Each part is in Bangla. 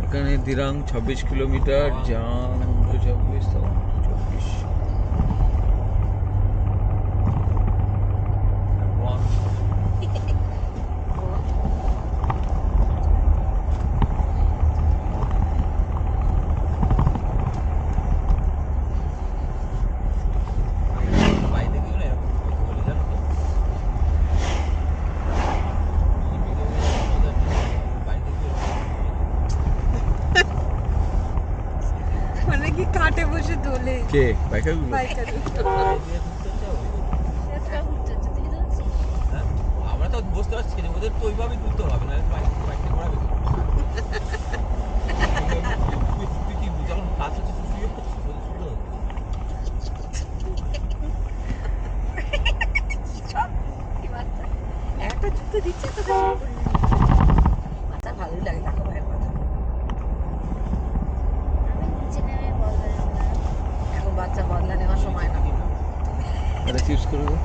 এখানে দিরাং 26 কিলোমিটার, জাং 26 তো 24। মানে কি কাটে বসে দোলে কে বাইকারগুলো? আমরা তো বুঝতে পারছি যে ওদের তো ওইভাবেই তুলতে হবে না, বাইকটা ঘোরাবে তুই কি যখন কাজ হচ্ছে তুই শুয়ে পড়ছিস ওদের সুন্দর একটা জুতো দিচ্ছে তো বাচ্চা ভালোই লাগে দেখো ভাইয়ের কথা। এখন বাচ্চা বদলা নেওয়ার সময় না। এটা চিপস করে দাও।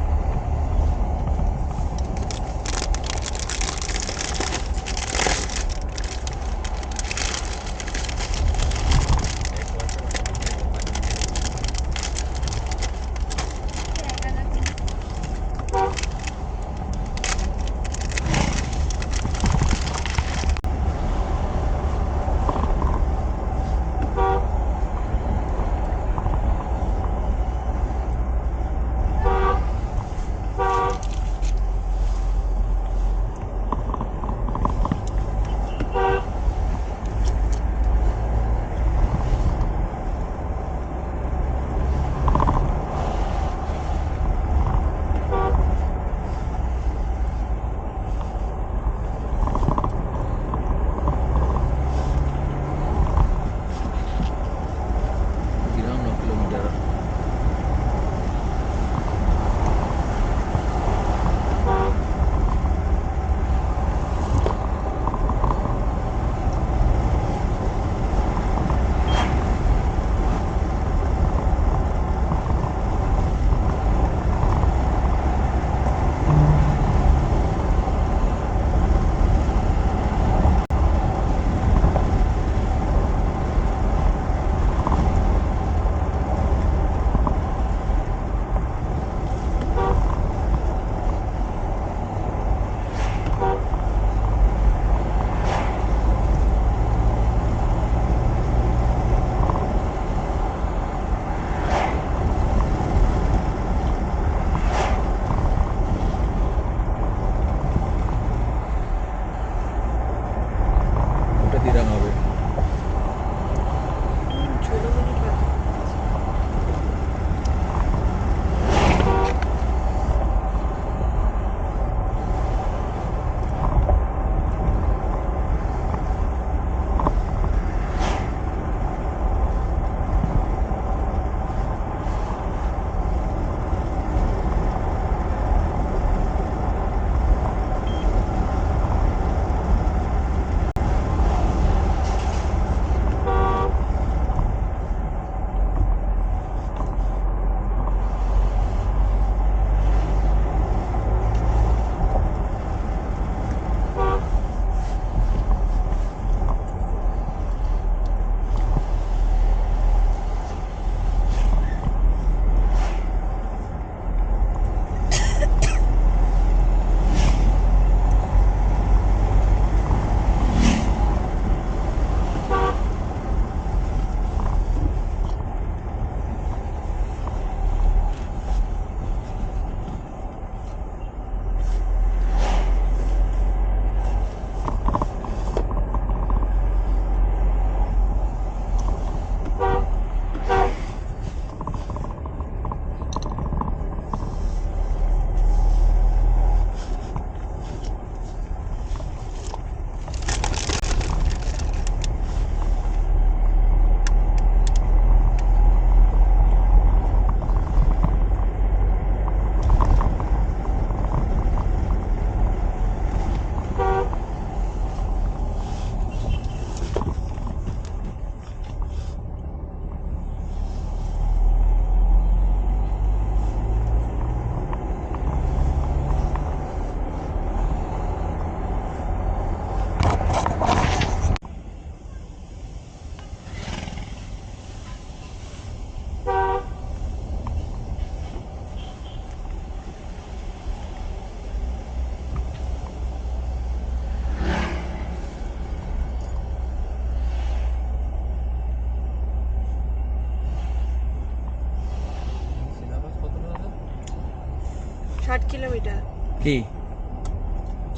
কিলোমিটার। কি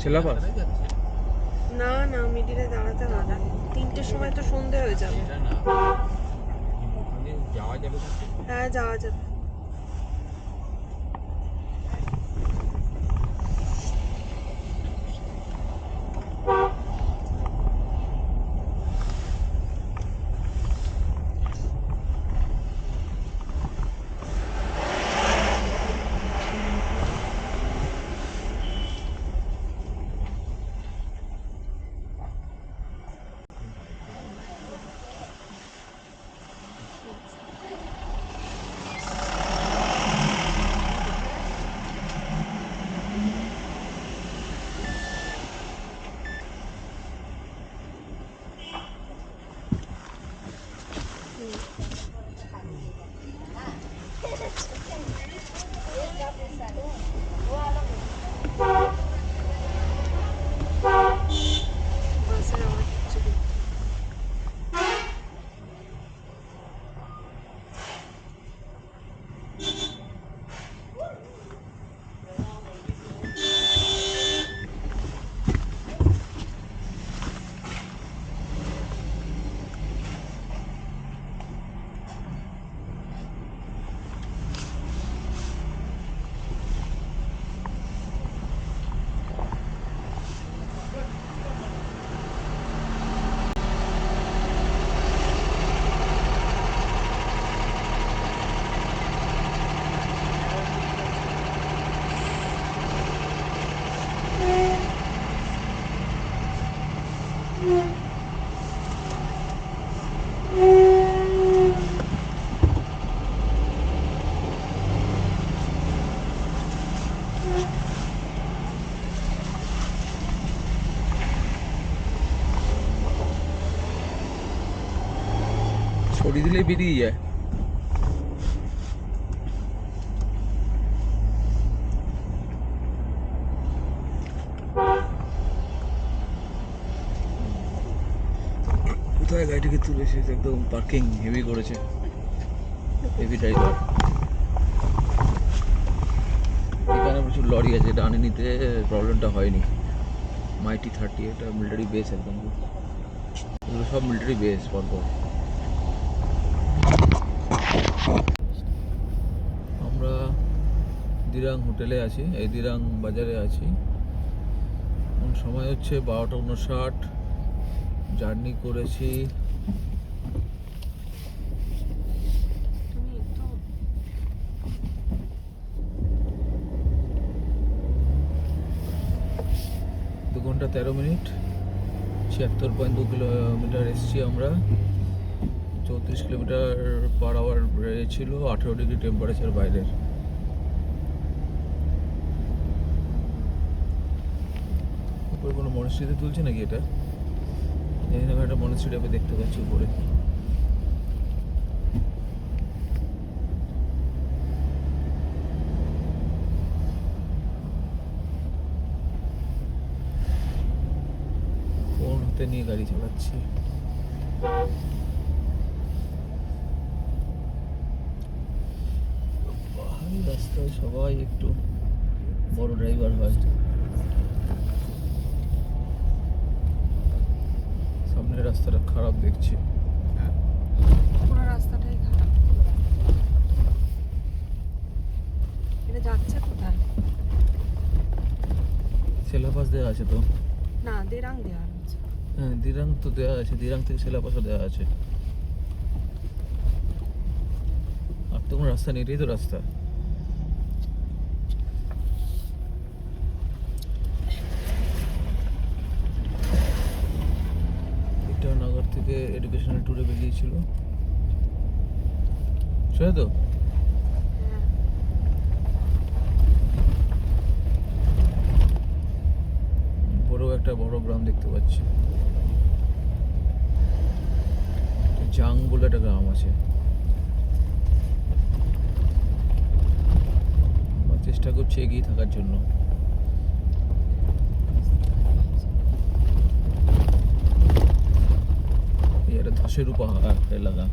ছেলাপাস? যাচ্ছে না না, মিডিলে দাঁড়াতে হবে, 3টের সময় তো সন্ধে হয়ে যাবে। এটা না ওখানে যাওয়া যাবে কিন্তু হ্যাঁ যাওয়া যাবে। বাসের আওয়াজ হচ্ছে খুব। ছড়িয়ে দিলেই বেরিয়ে যায়। কোথায় গাড়িটাকে তুলেছে, একদম পার্কিং হেভি করেছে, হেভি ড্রাইভার। এখানে প্রচুর লরি আছে, ডানে নিতে প্রবলেমটা হয়নি। মাইটি 30 এটা মিলিটারি বেস, একদম এগুলো সব মিলিটারি বেস পরপর। আমরা দিরাং হোটেলে আছি, এই দিরাং বাজারে আছি। এখন সময় হচ্ছে 12টা 59। জার্নি করেছি তুমি একটু 2 ঘন্টা 13 মিনিট, 76.2 কিলোমিটার এসছি আমরা। 34 কিলোমিটার পার আওয়ার ছিল, 18 ডিগ্রি টেম্পারেচার বাইরের। উপরে কোনো মনস্ট্রিতে তুলছে নাকি এটা, জানি না, একটা মনস্ট্রি টাইপের দেখতে পাচ্ছি উপরে। ফোন হাতে নিয়ে গাড়ি চালাচ্ছি। পাহাড়ি রাস্তায় সবাই একটু বড় ড্রাইভার হয়। সামনের রাস্তাটা খারাপ দেখছি। পুরো রাস্তাটাই খারাপ। এটা যাচ্ছে কোথায়? সেলাপাস দেওয়া আছে তো? না, দেরাং দেওয়া হচ্ছে। হ্যাঁ, দিরাং তো দেওয়া আছে, দিরাং থেকে সেলাপাসও দেওয়া আছে। আর তো কোনো রাস্তা নেই, এটাই তো রাস্তা। ইটানগর থেকে এডুকেশনাল ট্যুরে বেরিয়েছিল, সেটা তো। হ্যাঁ। একটা বড় গ্রাম দেখতে পাচ্ছি, জাং বলে একটা গ্রাম আছে। আমরা চেষ্টা করছি এগিয়ে থাকার জন্য। এই একটা ধসের পাহাড় এলাকা।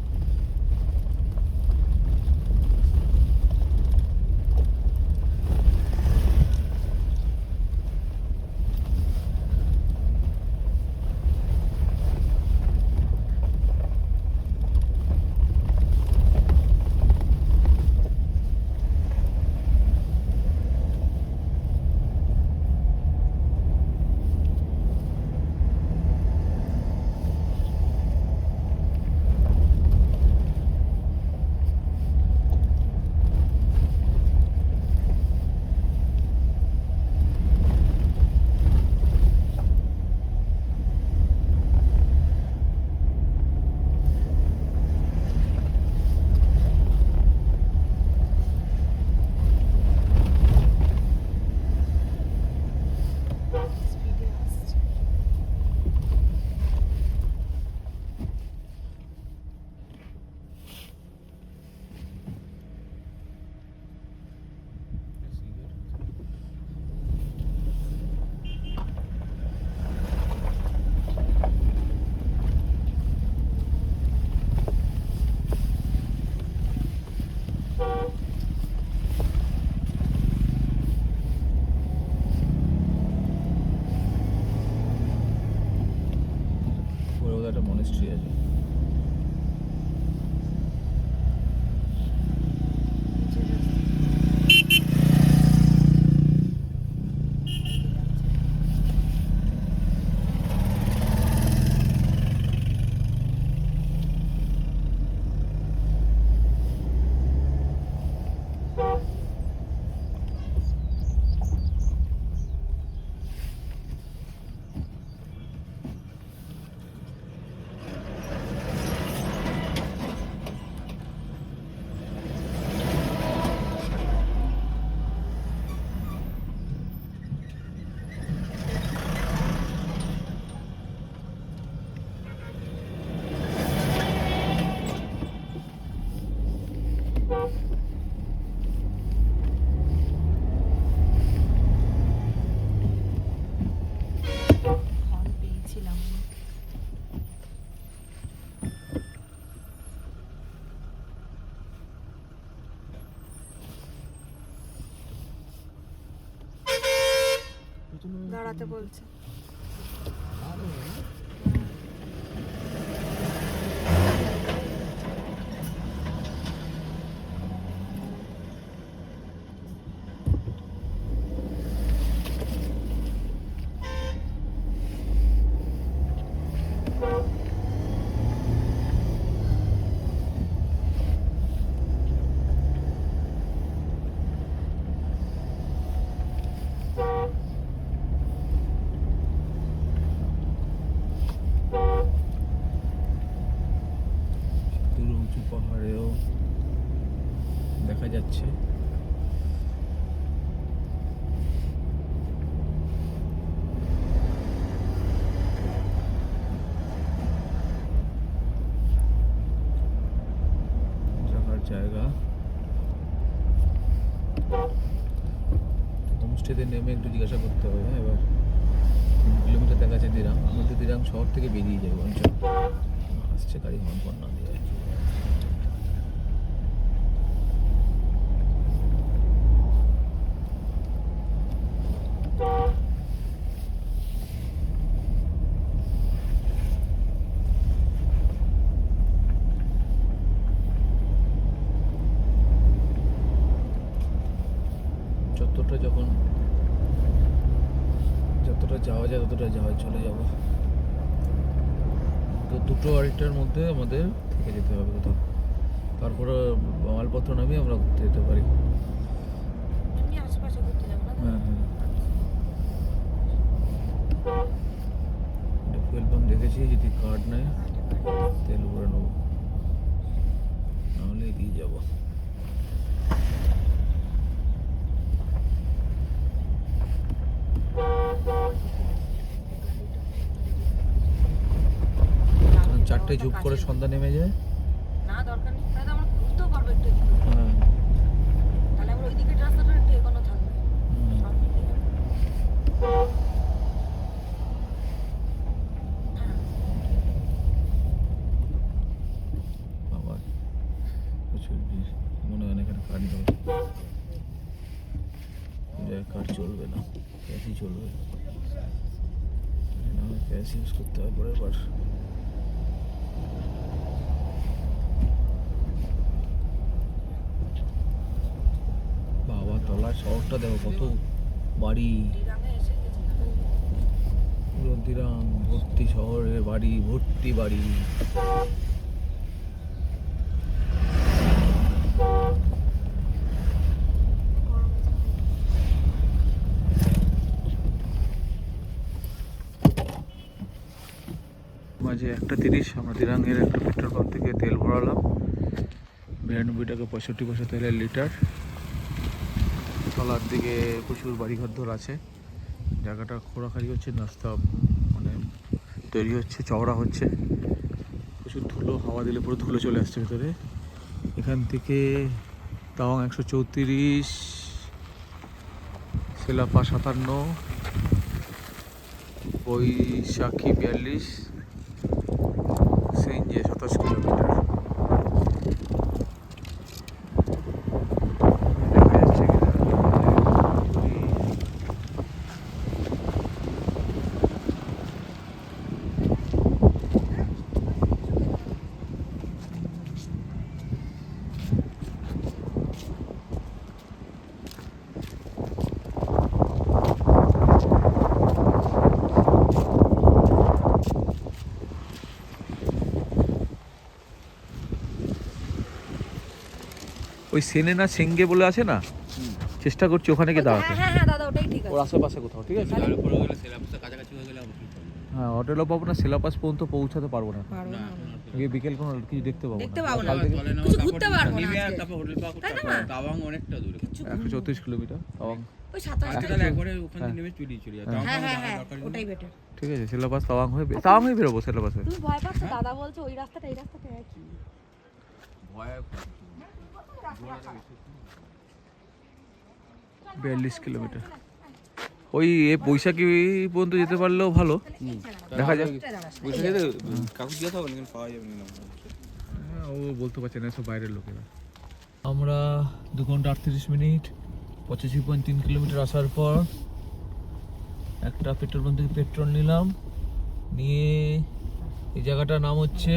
ফল পেয়েছিলাম। দাঁড়াতে বলছে। দূর উঁচু পাহাড়েও দেখা যাচ্ছে। থাকার জায়গা। হোমস্টেতে নেমে একটু জিজ্ঞাসা করতে হবে। হ্যাঁ, এবার 3 কিলোমিটার দেখা যাচ্ছে দিরাং। আমি তো দিরাং শহর থেকে বেরিয়ে যাবো অঞ্চল। আসছে গাড়ি হর্ন না দিয়ে। যতটা যাওয়া যায় ততটা চলে যাব। তো 2টো আড়াইটার মধ্যে আমাদের থেকে যেতে হবে কোথাও, তারপরে মালপত্র নামিয়ে আমরা ঘুরতে যেতে পারি। এমনি আশেপাশে ঘুরতে যাবো না? হ্যাঁ হ্যাঁ, ফুয়েল পাম্প দেখেছি, যদি কার্ড নেয় তেল ভরে নেবো, নাহলে এগিয়ে যাবো। চারটে ঝুপ করে সন্ধ্যা নেমে যায়। না দরকার নেই, তাহলে আমরা ঘুরতেও পারবো একটু একটু। হ্যাঁ, তাহলে আমরা ওই দিকের রাস্তাটা একটু এগোনো থাকবে। সব মিলিয়ে। আবার প্রচুর ভিড়, মনে হয় না এখানে কার্ড দেবে। কার্ড চলবে না, ক্যাশই চলবে। ক্যাশ ইউজ করতে হবে পরের বার। বাবা, তলার শহরটা দেখো, কত বাড়ি। দিরাঙে এসে গেছিলাম। পুরো দিরাং ভর্তি, শহরে বাড়ি ভর্তি বাড়ি। মাঝে 1:30 আমরা দিরাঙের একটা পেট্রোল পাম্প থেকে তেল ভরালাম। 92 টাকা 65 পয়সা তেলের লিটার। তলার দিকে প্রচুর বাড়িঘর আছে। জায়গাটা খোঁড়াখাড়ি হচ্ছে, রাস্তা মানে তৈরি হচ্ছে, চওড়া হচ্ছে। প্রচুর ধুলো, হাওয়া দিলে পুরো ধুলো চলে আসছে ভেতরে। এখান থেকে তাওয়াং 134, সেলাপা 57, বৈশাখী 42, সেঞ্জে 27 কিলোমিটার। দেখা যাচ্ছে ওই সেনে না সেঙ্গে বলে আছে না, চেষ্টা করছি ওখানে গিয়ে দাঁড়াতে। হ্যাঁ হ্যাঁ দাদা, ওটাই ঠিক আছে। ওর আশেপাশে কোথাও, ঠিক আছে। তার উপরে গেলে সেলাপসটা কাছাকাছি হয়ে গেলে অবশ্যই পাবো। হ্যাঁ, হোটেলও পাবো না, সেলাপাস পর্যন্ত পৌঁছাতে পারবো না। পারবো না, না। গিয়ে বিকেল কোনো কিছু দেখতে পাবো দেখতে না। পাবো না। কাল থেকে তলে নামা, কিছু তারপর ঘুরতে পারবো না নেমে আর আজকে। তারপর হোটেল পাওয়া তাই করতে না? পারবো। তাওয়াং অনেকটা দূরে। কিছু 134 কিলোমিটার তাওয়াং। ওই 27 আজকে তাহলে একবারে ওখান থেকে নেমে চলে যাও। তাওয়াং হ্যাঁ হ্যাঁ যাওয়ার হ্যাঁ, দরকার নেই। ওটাই বেটার। ঠিক আছে, সেলাপাস তাওয়াং হয়ে বেরোবো। সেলাপাসে তুমি ভয় পাচ্ছ? দাদা বলছে ওই রাস্তাটা এই রাস্তাটা একই। ভয় 42 কিলোমিটার। ওই বৈশাখী পর্যন্ত যেতে পারলেও ভালো, দেখা যাক। বসে যেতে কাকু জিজ্ঞাসা হবে না, পাওয়া যাবে না। হ্যাঁ, ও বলতে পারছে না, সব বাইরের লোকেরা। আমরা 2 ঘন্টা 38 মিনিট 85.3 কিলোমিটার আসার পর একটা পেট্রোল পাম্প থেকে পেট্রোল নিলাম, নিয়ে এই জায়গাটার নাম হচ্ছে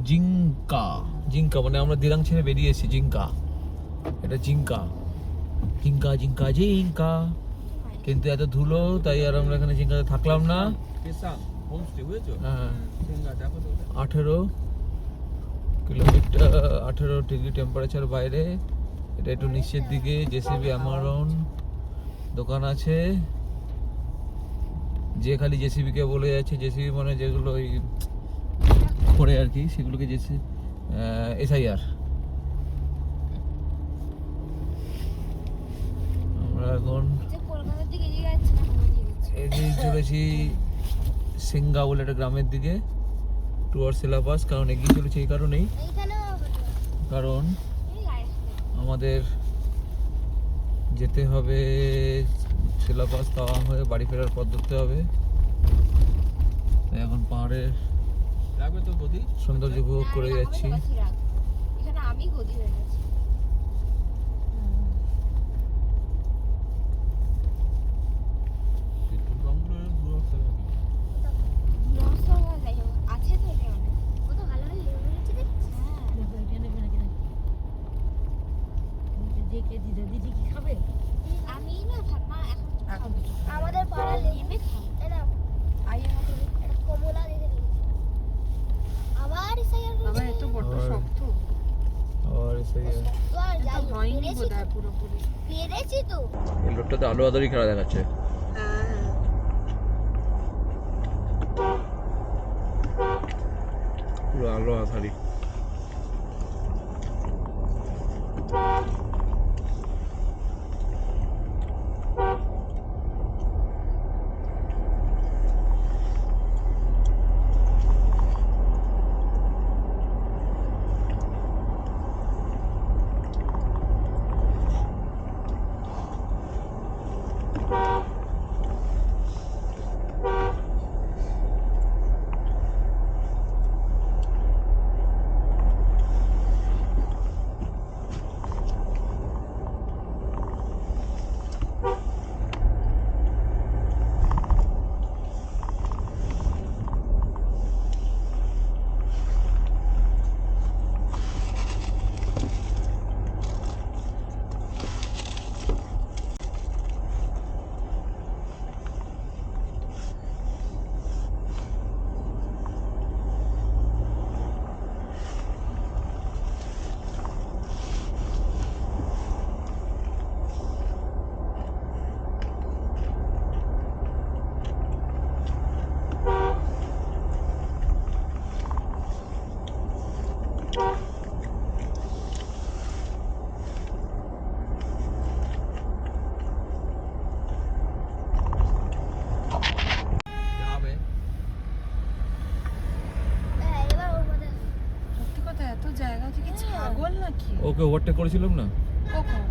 জিঙ্কা। জিঙ্কা মানে আমরা দিরাং ছেড়ে বেরিয়ে এসেছি। জিঙ্কা, এটা জিঙ্কা জিঙ্কা জিঙ্কা জিঙ্কা। কিন্তু এত ধুলো, তাই আর আমরা এখানে জিঙ্কাতে থাকলাম না। হোমস্টে বুঝেছো? হ্যাঁ, দেখো তো 18 কিলোমিটার, 18 ডিগ্রি টেম্পারেচার বাইরে। এটা একটু নিচের দিকে। জেসিবি আমারন দোকান আছে, যে খালি জেসিবি কে বলে যাচ্ছে। জেসিবি মানে যেগুলো ওই করে আর কি, সেগুলোকে জেসি এসআইআর। আমরা এখন এগিয়ে চলেছি সিঙ্গা বলে একটা গ্রামের দিকে, টুয়ার্ড সিলাবাস। কারণ এগিয়ে চলেছি এই কারণেই, কারণ আমাদের যেতে হবে সিলাবাস তাওয়াং হয়ে, বাড়ি ফেরার পথ ধরতে হবে। তাই এখন পাহাড়ের লাগবে তো গদি। সৌন্দর্য উপভোগ করে যাচ্ছি। এখানে আমি গদি হয়ে গেছি। পেট্রোল পাম্পগুলো পুরো অবস্থা নাকি? আছে তো এখানে কত ভালো ভালো লেবু রয়েছে দেখছিস? আমি না ফাতমা এখন খাবো। আমাদের পাড়া লেবু খাবো। এটা আইয়ের মতো একটা কমলা দিয়ে দিয়েছে। আবার সাইয়ার বাবা এত বড় শক্ত আর এসআইআর তো আর যাই হয়নি বোধহয় পুরোপুরি। পেরেছি তো। এই লোকটাতে আলো আদারি খেলা দেখাচ্ছে। হ্যাঁ পুরো আলো আধারি। যাবে। এবার ওর মধ্যে সত্যি কথা, এত জায়গা থেকে ছাগল নাকি? ওকে ওভারটেক করেছিলাম না। কখন?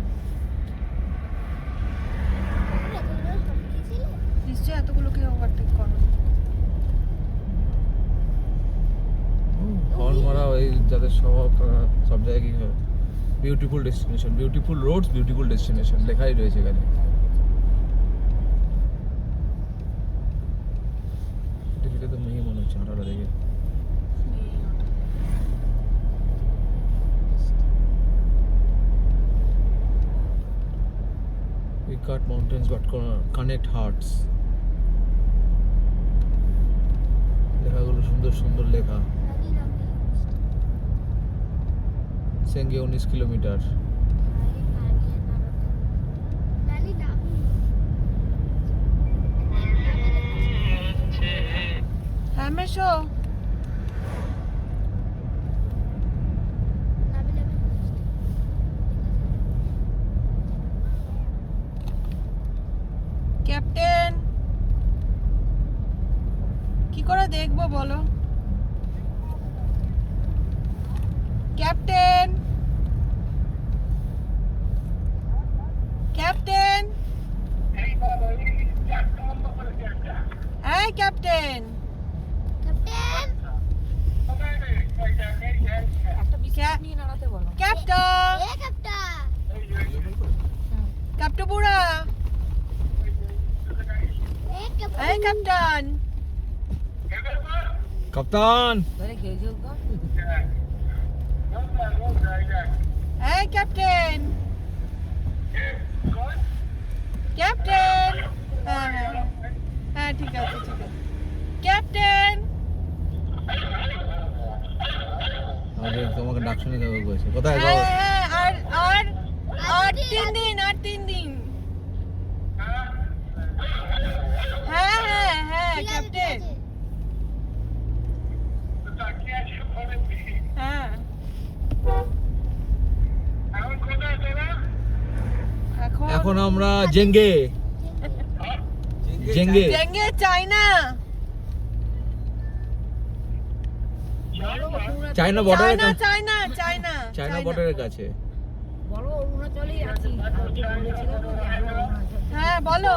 নিশ্চয়ই এতগুলোকে ওভারটেক করো। হর্ন মারা ওই যাদের স্বভাব, তারা সব জায়গায় কি হয়। Beautiful destination, beautiful roads, beautiful destination লেখাই রয়েছে এখানে। এটা তো মেয়ে মনে হচ্ছে হাঁটাটা দেখে। We cut mountains but connect hearts. লেখাগুলো সুন্দর সুন্দর লেখা। সেঙ্গে 19 কিলোমিটার। হ্যাঁ মেশো। ক্যাপ্টেন, কি করে দেখবো বলো? ক্যাপ্টেন ক্যাপ্টেন বুড়া, এই ক্যাপ্টেন, কাপ্তান এই ক্যাপ্টেন, ক্যাপ্টেন। হ্যাঁ হ্যাঁ হ্যাঁ, ঠিক আছে ঠিক আছে। ক্যাপ্টেন, আগে তোমাকে ডাক শুনে যাবে বলছে কোথায় যাও? হ্যাঁ হ্যাঁ, আর আর আর 3 দিন, আর 3 দিন। হ্যাঁ হ্যাঁ হ্যাঁ ক্যাপ্টেন, হ্যাঁ। এখন আমরা জেঙ্গে জেঙ্গে জেঙ্গে চায়না, চায়না বর্ডারের চায়না কাছে, চায়না চায়না চায়না বর্ডারের কাছে। হ্যাঁ বলো।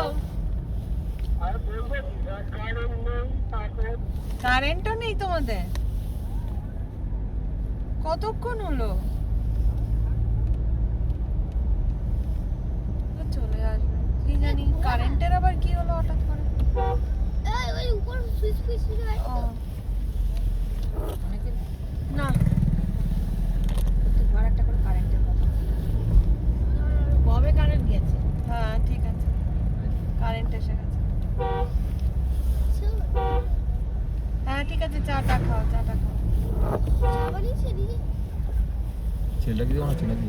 কারেন্টও নেই তোমাদের? কতক্ষণ হলো? চলে আসবে কি জানি, কারেন্টের আবার কি হলো হঠাৎ করে। ওই উপর সুইচ সুইচ ও না, কবে কারেন্ট গেছে? হ্যাঁ ঠিক আছে, কারেন্ট এসে গেছে। হ্যাঁ ঠিক আছে, চাটা খাও, চাটা খাও। ছেলেটা কি হচ্ছে নাকি?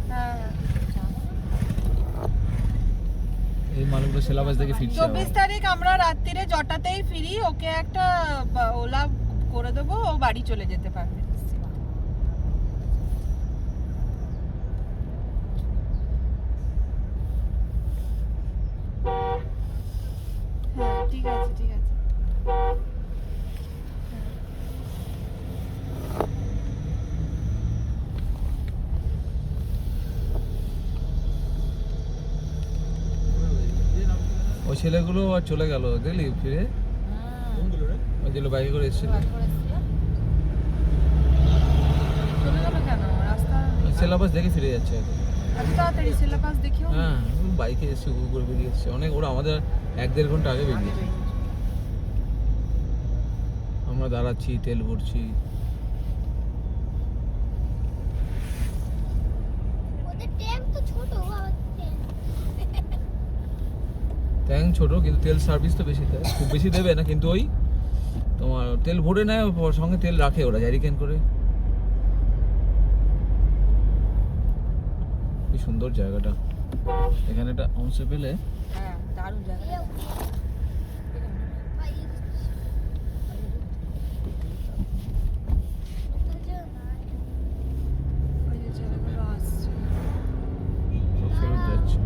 হ্যাঁ এই মানুষগুলো সিলেবাস দেখে ফিরছে। 24 তারিখ আমরা রাত্রিরে জটাতেই ফিরি, ওকে একটা ওলা করে দেবো, ও বাড়ি চলে যেতে পারবে। হ্যাঁ ঠিক আছে ঠিক আছে। ওই ছেলেগুলো আর চলে গেল দেখলি ফিরে, কোনগুলো রে? ওই যেগুলো বাইকে করে এসেছিল। চলে গেল কেন? রাস্তা সিলেবাস দেখে ফিরে যাচ্ছে এখন। এত তাড়াতাড়ি সিলেবাস দেখিও? হ্যাঁ বাইকে এসে উপরে বেরিয়ে এসছে অনেক, ওরা আমাদের 1-1.5 ঘন্টা আগে বেরিয়েছে। আমরা দাঁড়াচ্ছি, তেল ভরছি। ওদের ট্যাঙ্ক তো ছোট, আবার ট্যাঙ্ক ছোট কিন্তু তেল সার্ভিস তো বেশি দেয়, খুব বেশি দেবে না কিন্তু ওই তোমার তেল ভরে নেয়, সঙ্গে তেল রাখে ওরা জারিকেন করে। কি সুন্দর জায়গাটা, এখানে একটা অংশে পেলে হ্যাঁ, দারুণ জায়গা। ওই যে ছেলেগুলো আসছে। সব ফেরত যাচ্ছে।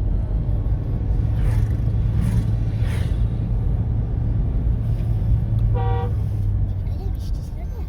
বৃষ্টি ছিল না?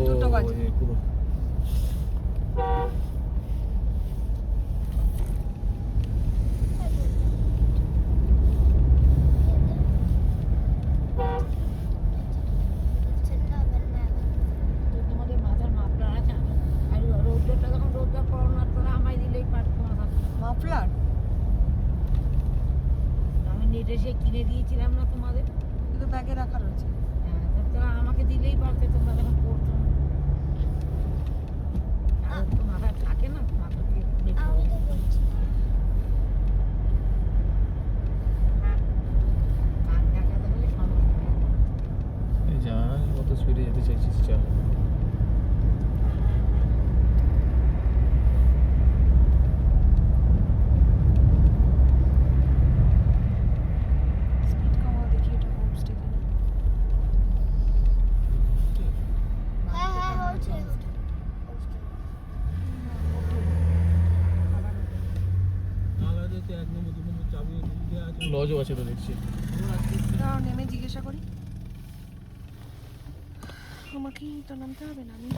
দুটো বাজে। ওই পুরো তো তোমাদের মাথার মাপলার আছে? আর রৌদ্রটা যখন রৌদ্র করোনার তোরা আমায় দিলেই পারতো মাথা। মাফলার আমি নেটে সে কিনে দিয়েছিলাম না তোমাদের? কিন্তু ব্যাগে রাখা রয়েছে। হ্যাঁ, তো তোরা আমাকে দিলেই পারতে, তোমরা যখন পড়তো না। আর তো মাথা থাকে না, মাথা দিয়ে দেখো। আমি তো বলছি কান ঢাকাতে হলে সমস্যা। এই যা কত স্পিডে যেতে চাইছিস চা। স্পিড কমাও দেখি, এটা হোম স্টে কিনা। হ্যাঁ হচ্ছে। লজও আছে তো দেখছি। দাঁড়াও, নেমে জিজ্ঞাসা করি। আমাকেই তো নামতে হবে না? আমি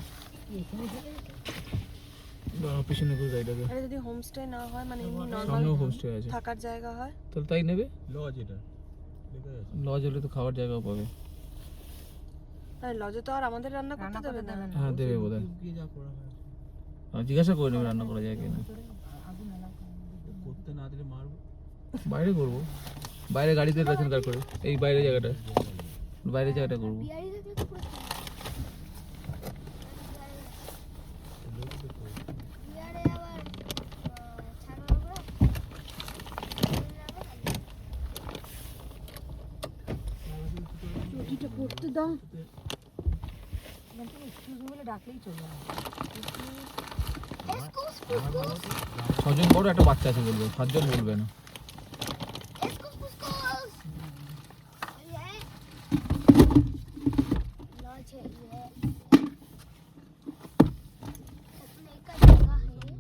পিছনে করে গাড়িটাকে, আরে যদি হোমস্টে না হয়, মানে এমনি নর্মাল সামনেও হোমস্টে আছে, থাকার জায়গা হয়, তাহলে তাই নেবে। লজ এটা লেখা আছে। লজ হলে তো খাওয়ার জায়গাও পাবে। তাই লজে তো আর আমাদের রান্না করতে দেবে না। হ্যাঁ দেবে বোধ হয়, কি যা করা হয় জিজ্ঞাসা করে নেবে রান্না করা যায় কিনা। করতে না দিলে মারবো। বাইরে করবো, বাইরে গাড়িতে রেশন কার করে, এই বাইরে জায়গাটা, বাইরে জায়গাটা করবো। বিহারি দেখলে তো পুরো বিহারে আবার ছাগল চটিটা পড়তে দাও। বলে ডাকলেই চলে যাবে। এসকুস ফুসকুস 6 জন বড় একটা বাচ্চা আছে বলবে, 7 জন বলবে না। एस्कुस फुस्कुस ये लॉज है ये अपने का जगह है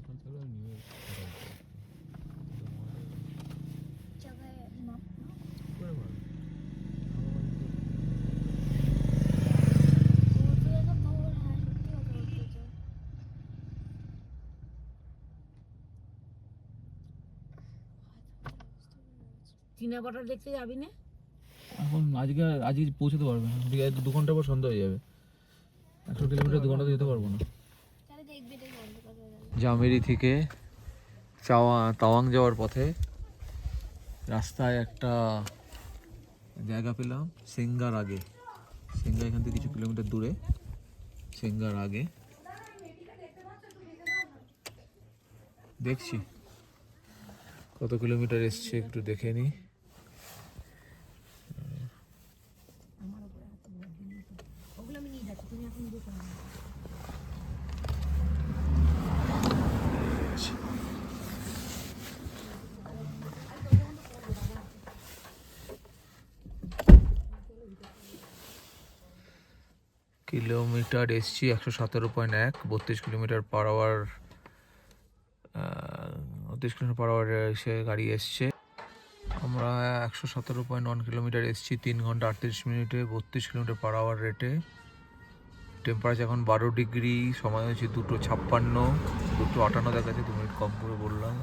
जगह है दूसरे का पावर है छुट्टी हो गई চীনা বটার দেখতে যাবি না? এখন আজকে পৌঁছতে পারবে না, 2 ঘন্টা পর সন্ধ্যা হয়ে যাবে। 100 কিলোমিটার 2 ঘন্টাতে যেতে পারবো না। चलो देख भी देख बंद कर दो জামেরি থেকে তাওয়াং যাওয়ার পথে রাস্তায় একটা জায়গা পেলাম, সেঙ্গার আগে। সেঙ্গা এখান থেকে কিছু কিলোমিটার দূরে, সেঙ্গার আগে দেখছি কত কিলোমিটার এসছে একটু দেখে নি। ওগুলো আমি নিয়ে যাচ্ছি, তুমি এখন দেখো না। কিলোমিটার এসছি 117.1, 32 kilometre per hour, 32 kilometre per hour সে গাড়ি এসছে। আমরা 117.1 কিলোমিটার এসছি 3 ঘন্টা 38 মিনিটে, 32 কিলোমিটার পার আওয়ার রেটে। টেম্পারেচার এখন 12 ডিগ্রি, সময় হচ্ছে 2:56, 2:58 দেখাচ্ছে, 2 মিনিট কম করে বললাম।